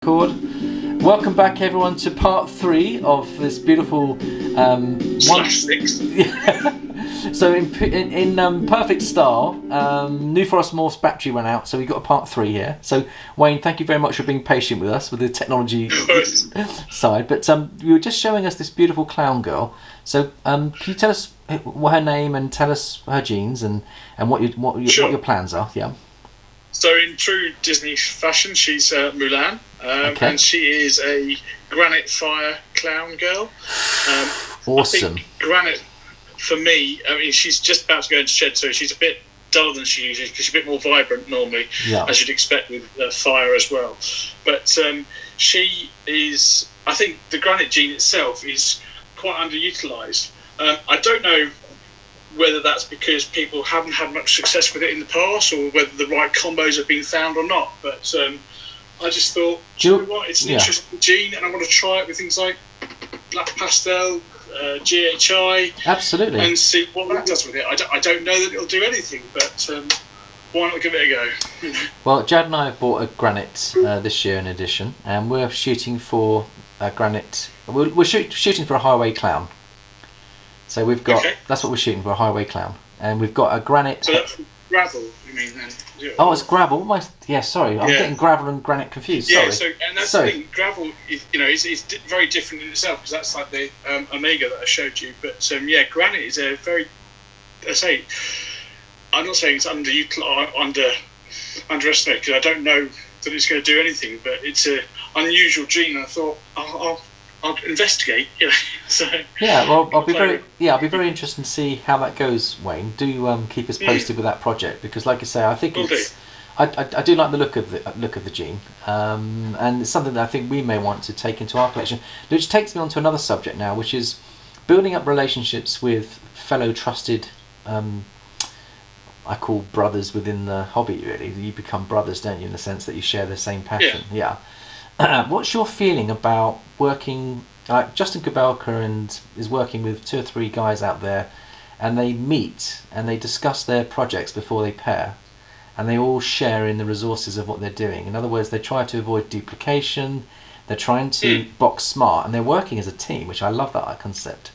Record. Welcome back, everyone, to part 3 of this beautiful /6. So in perfect style, New Forest Morphs battery went out, so we've got a part 3 here. So Wayne, thank you very much for being patient with us with the technology side. But you were just showing us this beautiful clown girl. So can you tell us what her name and tell us her genes and what your plans are? Yeah. So in true Disney fashion, she's Mulan, and she is a granite fire clown girl. Awesome. I think granite, for me, I mean, she's just about to go into shed, so she's a bit duller than she usually is because she's a bit more vibrant normally, as you'd expect with fire as well. But she is, I think the granite gene itself is quite underutilised. I don't know whether that's because people haven't had much success with it in the past or whether the right combos have been found or not. But I just thought, you know what, it's an interesting gene and I want to try it with things like Black Pastel, GHI. Absolutely. And see what that does with it. I don't know that it'll do anything, but why not give it a go? Well, Jad and I have bought a granite this year in addition, and we're shooting for a granite. We're shooting for a highway clown. So we've got that's what we're shooting for, a highway clown, and we've got a granite. So that's gravel, you mean then? Yeah. Oh, it's gravel. Sorry, I'm getting gravel and granite confused. Sorry. Yeah, and that's the thing. Gravel, is very different in itself because that's like the Omega that I showed you. But granite is a very, I'm not saying it's underestimated because I don't know that it's going to do anything, but it's an unusual gene. And I thought I'll investigate, So I'll be very interested to see how that goes, Wayne. Do keep us posted with that project because, like I say, I think I do like the look of the gene, and it's something that I think we may want to take into our collection. Which takes me on to another subject now, which is building up relationships with fellow trusted. I call brothers within the hobby. Really, you become brothers, don't you? In the sense that you share the same passion. Yeah. What's your feeling about working, like Justin Kabelka is working with 2 or 3 guys out there, and they meet and they discuss their projects before they pair, and they all share in the resources of what they're doing. In other words, they try to avoid duplication, they're trying to box smart, and they're working as a team, which I love that concept.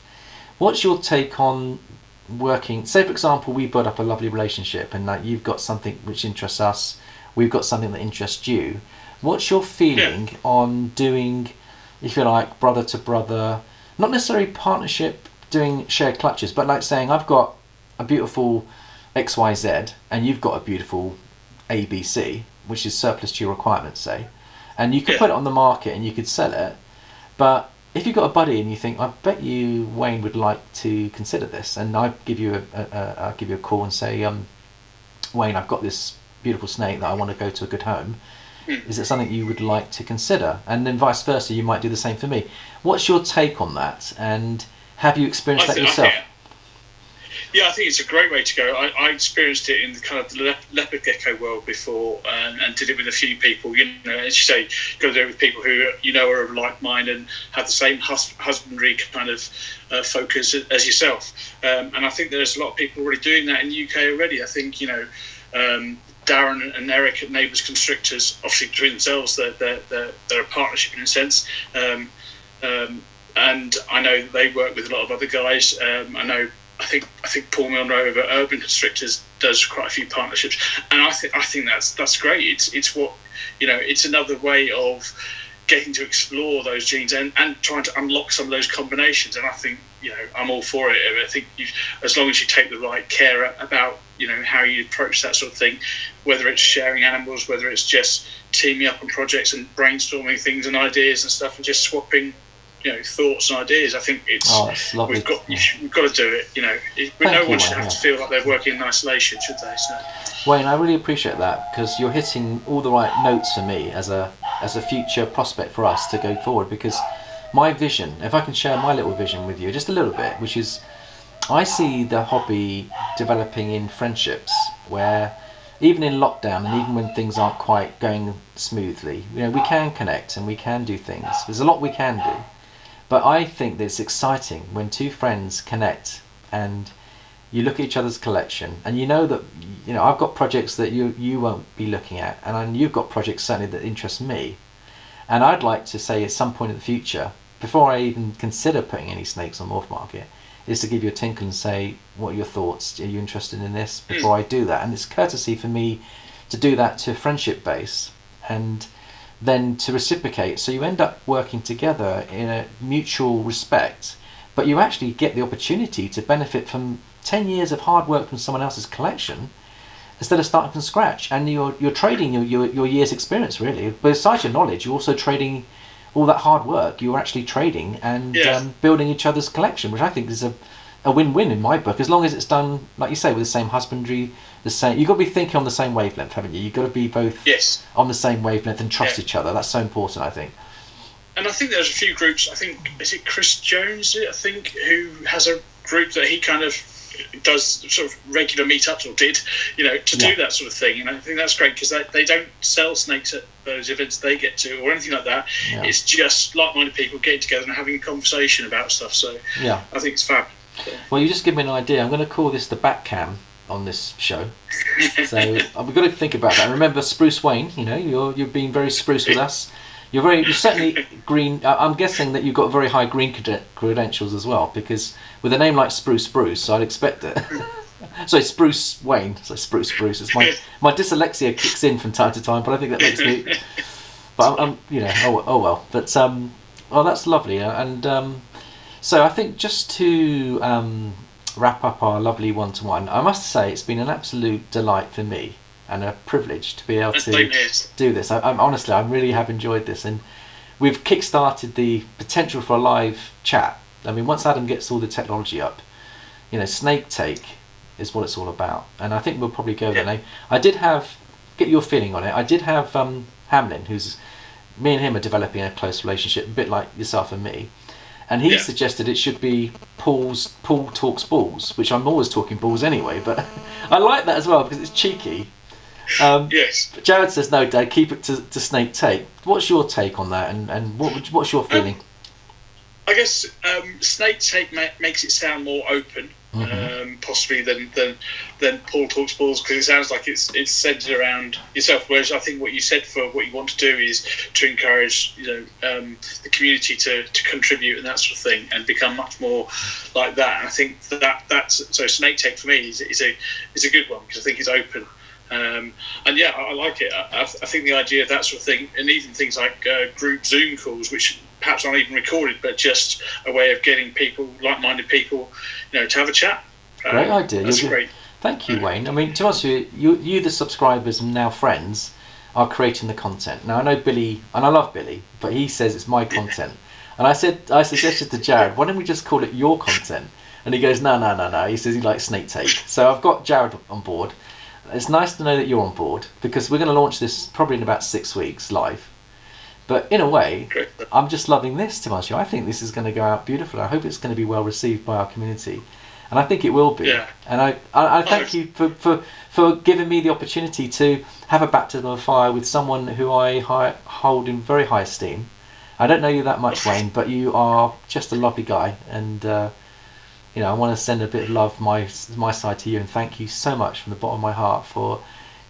What's your take on working, say for example, we build up a lovely relationship and like you've got something which interests us, we've got something that interests you. What's your feeling on doing, if you like, brother to brother, not necessarily partnership, doing shared clutches, but like saying I've got a beautiful XYZ and you've got a beautiful ABC, which is surplus to your requirements, say, and you could put it on the market and you could sell it, but if you've got a buddy and you think, I bet you Wayne would like to consider this, and I give you I'll give you a call and say, Wayne, I've got this beautiful snake that I want to go to a good home. Is it something you would like to consider? And then vice versa, you might do the same for me. What's your take on that? And have you experienced that yourself? I think it's a great way to go. I experienced it in the kind of the leopard gecko world before, and did it with a few people. As you say, you've got to do it with people who are of like mind and have the same husbandry kind of focus as yourself. And I think there's a lot of people already doing that in the UK already. I think Darren and Eric at Neighbours Constrictors, obviously between themselves, they're a partnership in a sense. And I know that they work with a lot of other guys. I think Paul Milner over Urban Constrictors does quite a few partnerships, and I think that's great. It's what it's another way of getting to explore those genes and trying to unlock some of those combinations. And I think I'm all for it. I think as long as you take the right care about how you approach that sort of thing, whether it's sharing animals, whether it's just teaming up on projects and brainstorming things and ideas and stuff, and just swapping thoughts and ideas. I think we've got to do it. No one should have to feel like they're working in isolation, should they? So. Wayne, I really appreciate that because you're hitting all the right notes for me as a future prospect for us to go forward. Because my vision, if I can share my little vision with you just a little bit, which is I see the hobby developing in friendships where even in lockdown and even when things aren't quite going smoothly, we can connect and we can do things. There's a lot we can do. But I think that it's exciting when 2 friends connect and you look at each other's collection and that I've got projects that you won't be looking at, and you've got projects certainly that interest me, And I'd like to say at some point in the future, before I even consider putting any snakes on Morph Market, is to give you a tinkle and say, what are your thoughts? Are you interested in this? Before I do that. And it's courtesy for me to do that to a friendship base and then to reciprocate. So you end up working together in a mutual respect, but you actually get the opportunity to benefit from 10 years of hard work from someone else's collection instead of starting from scratch. And you're trading your year's experience, really. Besides your knowledge, you're also trading all that hard work. You're actually trading and building each other's collection, which I think is a win-win in my book, as long as it's done, like you say, with the same husbandry, the same. You've got to be thinking on the same wavelength, haven't you? You've got to be both on the same wavelength and trust each other. That's so important, I think. And I think there's a few groups. I think, is it Chris Jones, I think, who has a group that he kind of does sort of regular meetups, or did, to do that sort of thing. And I think that's great, because they don't sell snakes at those events they get to or anything like that. It's just like-minded people getting together and having a conversation about stuff. So I think it's fab. Well, you just give me an idea. I'm going to call this the back cam on this show. So we've got to think about that. Remember Spruce Wayne, you're being very spruce with us. You're certainly green. I'm guessing that you've got very high green credentials as well, because with a name like Spruce Bruce, I'd expect it. So Spruce Wayne, so Spruce Bruce. It's my dyslexia kicks in from time to time, but I think that makes me. But I'm oh well. But that's lovely, and so I think just to wrap up our lovely one-to-one, I must say it's been an absolute delight for me and a privilege to be able to do this. I really have enjoyed this, and we've kick-started the potential for a live chat. I mean, once Adam gets all the technology up, Snake Take is what it's all about, and I think we'll probably go there now. I did get your feeling on it. I did have Hamlin, me and him are developing a close relationship, a bit like yourself and me, and he suggested it should be Paul Talks Balls, which I'm always talking balls anyway, but I like that as well because it's cheeky. But Jared says, no, Dad, keep it to Snake Take. What's your take on that, and what's your feeling? I guess Snake Take makes it sound more open, possibly than Paul Talks Balls, because it sounds like it's centered around yourself. Whereas I think what you said for what you want to do is to encourage the community to contribute and that sort of thing, and become much more like that. And I think that's so Snake Take for me is a good one, because I think it's open. And I like it. I think the idea of that sort of thing, and even things like group Zoom calls, which perhaps aren't even recorded, but just a way of getting people, like-minded people, to have a chat. Great idea. That's great. Thank you, Wayne. I mean, to be honest with you, the subscribers and now friends, are creating the content. Now I know Billy, and I love Billy, but he says it's my content, and I suggested to Jared, why don't we just call it your content? And he goes, no. He says he likes Snake Take. So I've got Jared on board. It's nice to know that you're on board, because we're going to launch this probably in about 6 weeks live. But in a way, I'm just loving this, to be honest with you. I think this is going to go out beautifully. I hope it's going to be well received by our community, and I think it will be. Yeah. And I thank you for giving me the opportunity to have a baptism of fire with someone who I hold in very high esteem. I don't know you that much, Wayne, but you are just a lovely guy, and I want to send a bit of love my side to you, and thank you so much from the bottom of my heart for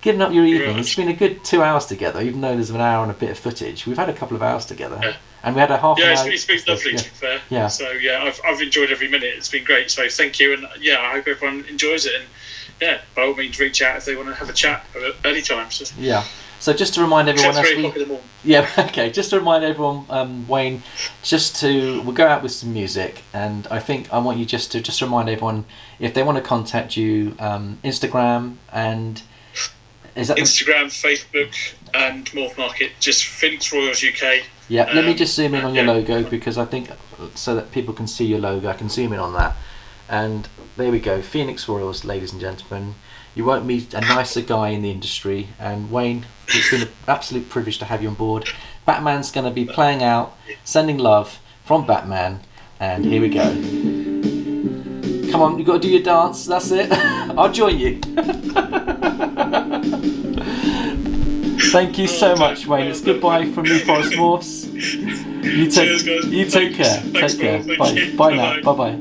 giving up your evening. It's been a good 2 hours together, even though there's an hour and a bit of footage. We've had a couple of hours together, and we had a half an hour. It's been lovely, to be fair. Yeah. So I've enjoyed every minute. It's been great. So thank you, and I hope everyone enjoys it. And by all means, reach out if they want to have a chat at any time. So. Yeah. So just to remind everyone, just to remind everyone, Wayne, we'll go out with some music, and I think I want you just to remind everyone, if they want to contact you, Instagram and Instagram, Facebook, and Morph Market, just Phoenix Royals UK. Yeah, let me just zoom in on your logo, because I think so that people can see your logo. I can zoom in on that, and there we go, Phoenix Royals, ladies and gentlemen. You won't meet a nicer guy in the industry. And Wayne, it's been an absolute privilege to have you on board. Batman's going to be playing out, sending love from Batman, and here we go. Come on, you've got to do your dance, that's it. I'll join you. Thank you so much, Wayne. It's goodbye from New Forest Morphs. You take care. Take care. Bye now. Bye-bye.